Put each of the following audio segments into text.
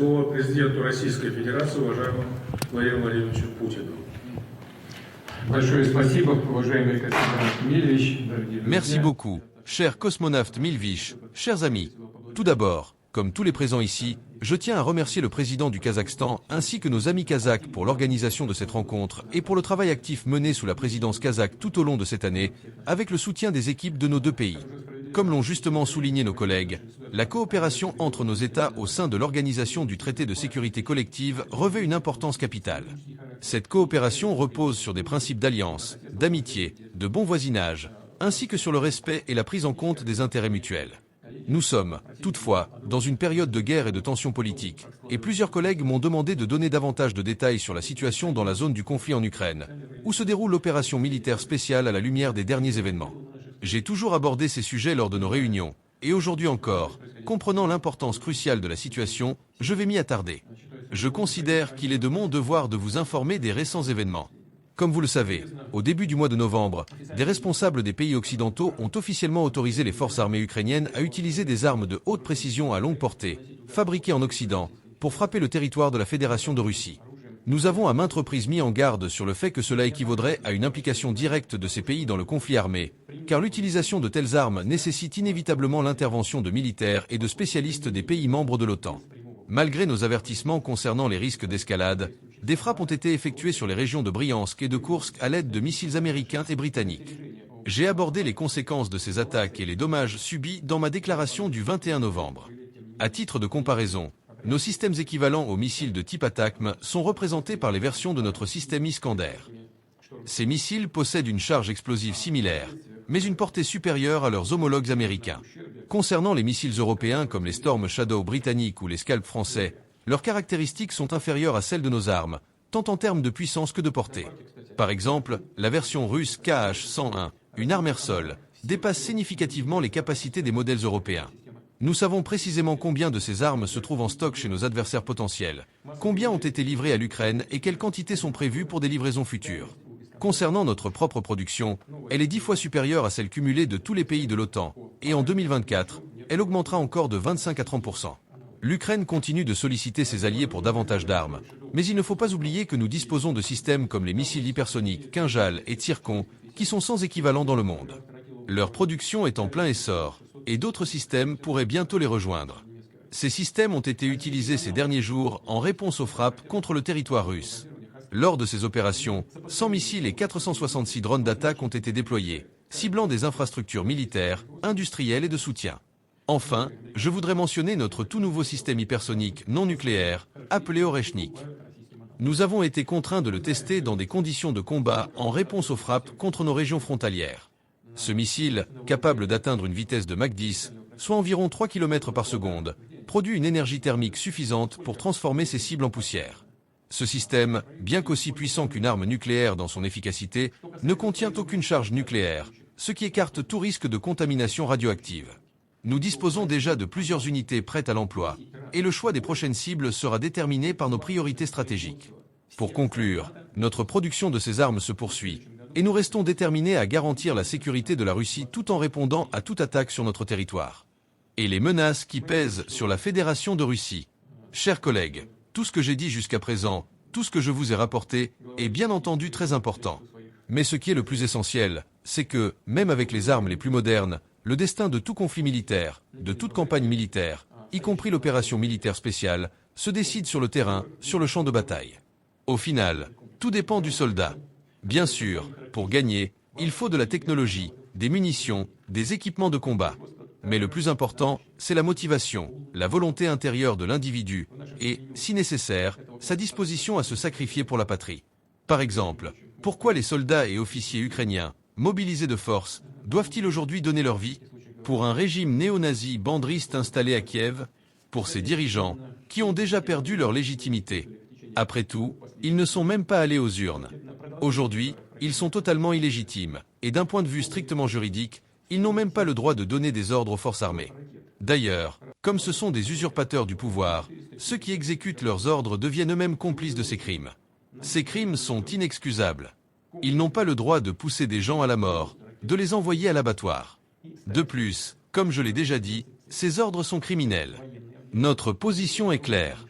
слово президенту Российской Федерации, уважаемому Владимиру Владимировичу Путину. Большое спасибо, уважаемый космонавт Мильвич, дорогие друзья. Merci beaucoup, cher cosmonaute Milvish, chers amis. Tout d'abord, comme tous les présents ici, je tiens à remercier le président du Kazakhstan ainsi que nos amis kazakhs pour l'organisation de cette rencontre et pour le travail actif mené sous la présidence kazakh tout au long de cette année, avec le soutien des équipes de nos deux pays. Comme l'ont justement souligné nos collègues, la coopération entre nos États au sein de l'organisation du traité de sécurité collective revêt une importance capitale. Cette coopération repose sur des principes d'alliance, d'amitié, de bon voisinage, ainsi que sur le respect et la prise en compte des intérêts mutuels. Nous sommes, toutefois, dans une période de guerre et de tensions politiques, et plusieurs collègues m'ont demandé de donner davantage de détails sur la situation dans la zone du conflit en Ukraine, où se déroule l'opération militaire spéciale à la lumière des derniers événements. J'ai toujours abordé ces sujets lors de nos réunions, et aujourd'hui encore, comprenant l'importance cruciale de la situation, je vais m'y attarder. Je considère qu'il est de mon devoir de vous informer des récents événements. Comme vous le savez, au début du mois de novembre, des responsables des pays occidentaux ont officiellement autorisé les forces armées ukrainiennes à utiliser des armes de haute précision à longue portée, fabriquées en Occident, pour frapper le territoire de la Fédération de Russie. Nous avons à maintes reprises mis en garde sur le fait que cela équivaudrait à une implication directe de ces pays dans le conflit armé, car l'utilisation de telles armes nécessite inévitablement l'intervention de militaires et de spécialistes des pays membres de l'OTAN. Malgré nos avertissements concernant les risques d'escalade, des frappes ont été effectuées sur les régions de Briansk et de Koursk à l'aide de missiles américains et britanniques. J'ai abordé les conséquences de ces attaques et les dommages subis dans ma déclaration du 21 novembre. À titre de comparaison, nos systèmes équivalents aux missiles de type ATACMS sont représentés par les versions de notre système Iskander. Ces missiles possèdent une charge explosive similaire, mais une portée supérieure à leurs homologues américains. Concernant les missiles européens comme les Storm Shadow britanniques ou les Scalp français, leurs caractéristiques sont inférieures à celles de nos armes, tant en termes de puissance que de portée. Par exemple, la version russe KH-101, une arme air-sol, dépasse significativement les capacités des modèles européens. Nous savons précisément combien de ces armes se trouvent en stock chez nos adversaires potentiels, combien ont été livrées à l'Ukraine et quelles quantités sont prévues pour des livraisons futures. Concernant notre propre production, elle est 10 fois supérieure à celle cumulée de tous les pays de l'OTAN, et en 2024, elle augmentera encore de 25 à 30%. L'Ukraine continue de solliciter ses alliés pour davantage d'armes, mais il ne faut pas oublier que nous disposons de systèmes comme les missiles hypersoniques Kinjal et Tsirkon, qui sont sans équivalent dans le monde. Leur production est en plein essor, et d'autres systèmes pourraient bientôt les rejoindre. Ces systèmes ont été utilisés ces derniers jours en réponse aux frappes contre le territoire russe. Lors de ces opérations, 100 missiles et 466 drones d'attaque ont été déployés, ciblant des infrastructures militaires, industrielles et de soutien. Enfin, je voudrais mentionner notre tout nouveau système hypersonique non nucléaire, appelé Oreshnik. Nous avons été contraints de le tester dans des conditions de combat en réponse aux frappes contre nos régions frontalières. Ce missile, capable d'atteindre une vitesse de Mach 10, soit environ 3 km par seconde, produit une énergie thermique suffisante pour transformer ses cibles en poussière. Ce système, bien qu'aussi puissant qu'une arme nucléaire dans son efficacité, ne contient aucune charge nucléaire, ce qui écarte tout risque de contamination radioactive. Nous disposons déjà de plusieurs unités prêtes à l'emploi, et le choix des prochaines cibles sera déterminé par nos priorités stratégiques. Pour conclure, notre production de ces armes se poursuit, et nous restons déterminés à garantir la sécurité de la Russie tout en répondant à toute attaque sur notre territoire. Et les menaces qui pèsent sur la Fédération de Russie. Chers collègues, tout ce que j'ai dit jusqu'à présent, tout ce que je vous ai rapporté, est bien entendu très important. Mais ce qui est le plus essentiel, c'est que, même avec les armes les plus modernes, le destin de tout conflit militaire, de toute campagne militaire, y compris l'opération militaire spéciale, se décide sur le terrain, sur le champ de bataille. Au final, tout dépend du soldat. Bien sûr, pour gagner, il faut de la technologie, des munitions, des équipements de combat. Mais le plus important, c'est la motivation, la volonté intérieure de l'individu et, si nécessaire, sa disposition à se sacrifier pour la patrie. Par exemple, pourquoi les soldats et officiers ukrainiens, mobilisés de force, doivent-ils aujourd'hui donner leur vie? Pour un régime néo-nazi bandriste installé à Kiev? Pour ses dirigeants, qui ont déjà perdu leur légitimité? Après tout, ils ne sont même pas allés aux urnes. Aujourd'hui, ils sont totalement illégitimes, et d'un point de vue strictement juridique, ils n'ont même pas le droit de donner des ordres aux forces armées. D'ailleurs, comme ce sont des usurpateurs du pouvoir, ceux qui exécutent leurs ordres deviennent eux-mêmes complices de ces crimes. Ces crimes sont inexcusables. Ils n'ont pas le droit de pousser des gens à la mort, de les envoyer à l'abattoir. De plus, comme je l'ai déjà dit, ces ordres sont criminels. Notre position est claire.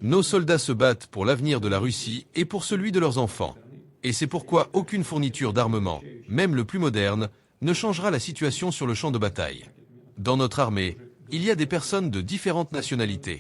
Nos soldats se battent pour l'avenir de la Russie et pour celui de leurs enfants. Et c'est pourquoi aucune fourniture d'armement, même le plus moderne, ne changera la situation sur le champ de bataille. Dans notre armée, il y a des personnes de différentes nationalités.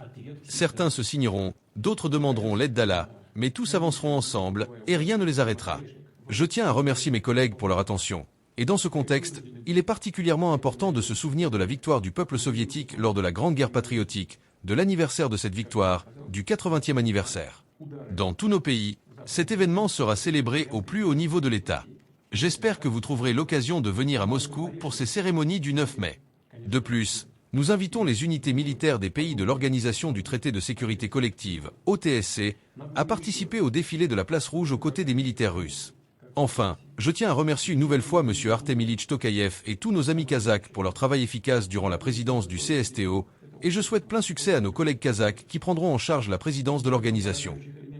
Certains se signeront, d'autres demanderont l'aide d'Allah, mais tous avanceront ensemble et rien ne les arrêtera. Je tiens à remercier mes collègues pour leur attention. Et dans ce contexte, il est particulièrement important de se souvenir de la victoire du peuple soviétique lors de la Grande Guerre patriotique, de l'anniversaire de cette victoire, du 80e anniversaire. Dans tous nos pays, cet événement sera célébré au plus haut niveau de l'État. J'espère que vous trouverez l'occasion de venir à Moscou pour ces cérémonies du 9 mai. De plus, nous invitons les unités militaires des pays de l'Organisation du Traité de sécurité collective, OTSC, à participer au défilé de la Place Rouge aux côtés des militaires russes. Enfin, je tiens à remercier une nouvelle fois M. Artem Ilitch Tokayev et tous nos amis kazakhs pour leur travail efficace durant la présidence du CSTO, et je souhaite plein succès à nos collègues kazakhs qui prendront en charge la présidence de l'organisation.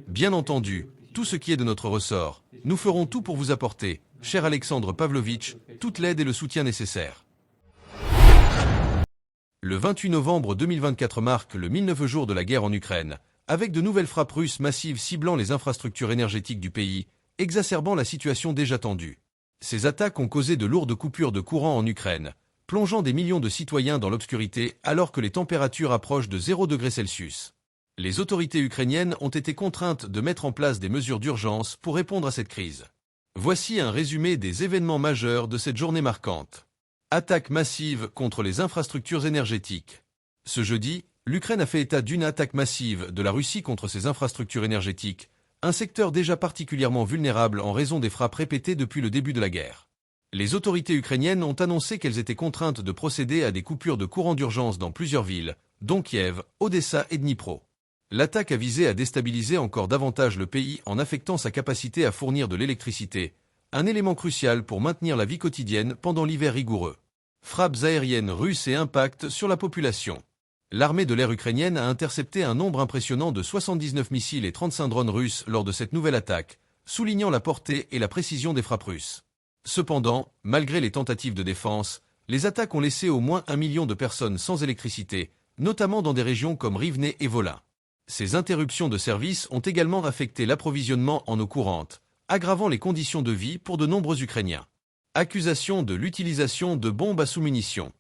Bien entendu, tout ce qui est de notre ressort, nous ferons tout pour vous apporter, cher Alexandre Pavlovitch, toute l'aide et le soutien nécessaires. Le 28 novembre 2024 marque le 1009 jours de la guerre en Ukraine, avec de nouvelles frappes russes massives ciblant les infrastructures énergétiques du pays, exacerbant la situation déjà tendue. Ces attaques ont causé de lourdes coupures de courant en Ukraine, plongeant des millions de citoyens dans l'obscurité alors que les températures approchent de 0 degré Celsius. Les autorités ukrainiennes ont été contraintes de mettre en place des mesures d'urgence pour répondre à cette crise. Voici un résumé des événements majeurs de cette journée marquante. Attaque massive contre les infrastructures énergétiques. Ce jeudi, l'Ukraine a fait état d'une attaque massive de la Russie contre ses infrastructures énergétiques, un secteur déjà particulièrement vulnérable en raison des frappes répétées depuis le début de la guerre. Les autorités ukrainiennes ont annoncé qu'elles étaient contraintes de procéder à des coupures de courant d'urgence dans plusieurs villes, dont Kiev, Odessa et Dnipro. L'attaque a visé à déstabiliser encore davantage le pays en affectant sa capacité à fournir de l'électricité, un élément crucial pour maintenir la vie quotidienne pendant l'hiver rigoureux. Frappes aériennes russes et impact sur la population. L'armée de l'air ukrainienne a intercepté un nombre impressionnant de 79 missiles et 35 drones russes lors de cette nouvelle attaque, soulignant la portée et la précision des frappes russes. Cependant, malgré les tentatives de défense, les attaques ont laissé au moins 1 million de personnes sans électricité, notamment dans des régions comme Rivne et Volyn. Ces interruptions de service ont également affecté l'approvisionnement en eau courante, aggravant les conditions de vie pour de nombreux Ukrainiens. Accusation de l'utilisation de bombes à sous-munitions.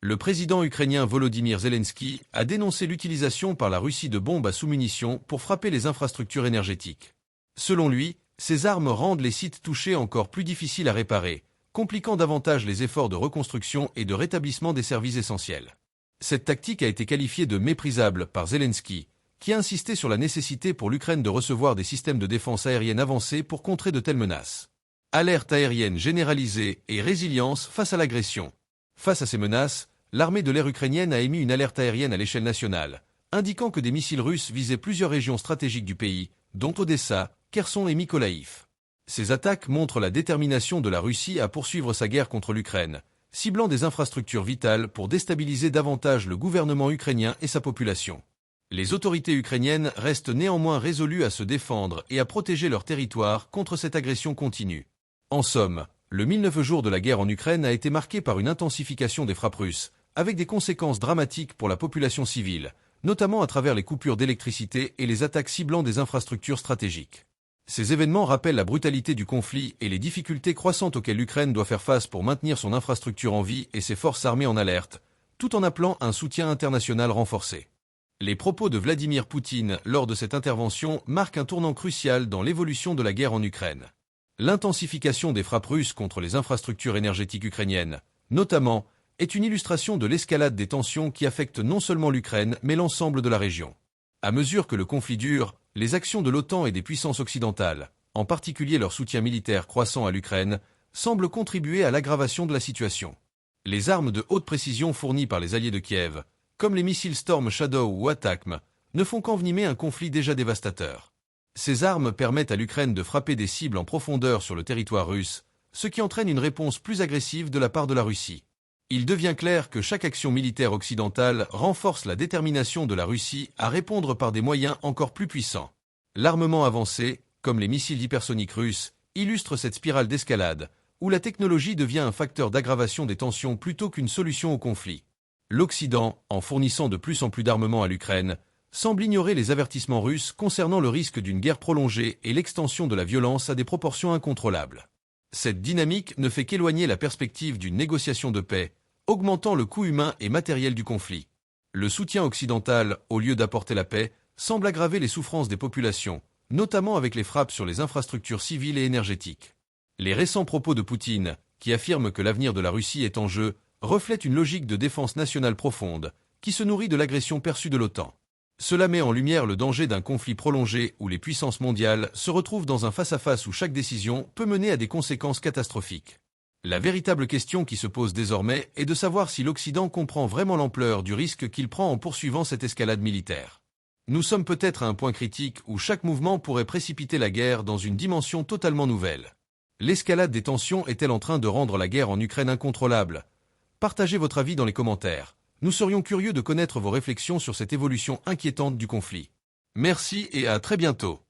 Le président ukrainien Volodymyr Zelensky a dénoncé l'utilisation par la Russie de bombes à sous-munitions pour frapper les infrastructures énergétiques. Selon lui, ces armes rendent les sites touchés encore plus difficiles à réparer, compliquant davantage les efforts de reconstruction et de rétablissement des services essentiels. Cette tactique a été qualifiée de méprisable par Zelensky, qui a insisté sur la nécessité pour l'Ukraine de recevoir des systèmes de défense aérienne avancés pour contrer de telles menaces. Alerte aérienne généralisée et résilience face à l'agression. Face à ces menaces, l'armée de l'air ukrainienne a émis une alerte aérienne à l'échelle nationale, indiquant que des missiles russes visaient plusieurs régions stratégiques du pays, dont Odessa, Kherson et Mykolaïv. Ces attaques montrent la détermination de la Russie à poursuivre sa guerre contre l'Ukraine, ciblant des infrastructures vitales pour déstabiliser davantage le gouvernement ukrainien et sa population. Les autorités ukrainiennes restent néanmoins résolues à se défendre et à protéger leur territoire contre cette agression continue. En somme, le 1009 jours de la guerre en Ukraine a été marqué par une intensification des frappes russes, avec des conséquences dramatiques pour la population civile, notamment à travers les coupures d'électricité et les attaques ciblant des infrastructures stratégiques. Ces événements rappellent la brutalité du conflit et les difficultés croissantes auxquelles l'Ukraine doit faire face pour maintenir son infrastructure en vie et ses forces armées en alerte, tout en appelant un soutien international renforcé. Les propos de Vladimir Poutine lors de cette intervention marquent un tournant crucial dans l'évolution de la guerre en Ukraine. L'intensification des frappes russes contre les infrastructures énergétiques ukrainiennes, notamment, est une illustration de l'escalade des tensions qui affectent non seulement l'Ukraine mais l'ensemble de la région. À mesure que le conflit dure, les actions de l'OTAN et des puissances occidentales, en particulier leur soutien militaire croissant à l'Ukraine, semblent contribuer à l'aggravation de la situation. Les armes de haute précision fournies par les alliés de Kiev, comme les missiles Storm Shadow ou ATACMS, ne font qu'envenimer un conflit déjà dévastateur. Ces armes permettent à l'Ukraine de frapper des cibles en profondeur sur le territoire russe, ce qui entraîne une réponse plus agressive de la part de la Russie. Il devient clair que chaque action militaire occidentale renforce la détermination de la Russie à répondre par des moyens encore plus puissants. L'armement avancé, comme les missiles hypersoniques russes, illustre cette spirale d'escalade, où la technologie devient un facteur d'aggravation des tensions plutôt qu'une solution au conflit. L'Occident, en fournissant de plus en plus d'armement à l'Ukraine, semble ignorer les avertissements russes concernant le risque d'une guerre prolongée et l'extension de la violence à des proportions incontrôlables. Cette dynamique ne fait qu'éloigner la perspective d'une négociation de paix, augmentant le coût humain et matériel du conflit. Le soutien occidental, au lieu d'apporter la paix, semble aggraver les souffrances des populations, notamment avec les frappes sur les infrastructures civiles et énergétiques. Les récents propos de Poutine, qui affirment que l'avenir de la Russie est en jeu, reflètent une logique de défense nationale profonde, qui se nourrit de l'agression perçue de l'OTAN. Cela met en lumière le danger d'un conflit prolongé où les puissances mondiales se retrouvent dans un face-à-face où chaque décision peut mener à des conséquences catastrophiques. La véritable question qui se pose désormais est de savoir si l'Occident comprend vraiment l'ampleur du risque qu'il prend en poursuivant cette escalade militaire. Nous sommes peut-être à un point critique où chaque mouvement pourrait précipiter la guerre dans une dimension totalement nouvelle. L'escalade des tensions est-elle en train de rendre la guerre en Ukraine incontrôlable? Partagez votre avis dans les commentaires. Nous serions curieux de connaître vos réflexions sur cette évolution inquiétante du conflit. Merci et à très bientôt.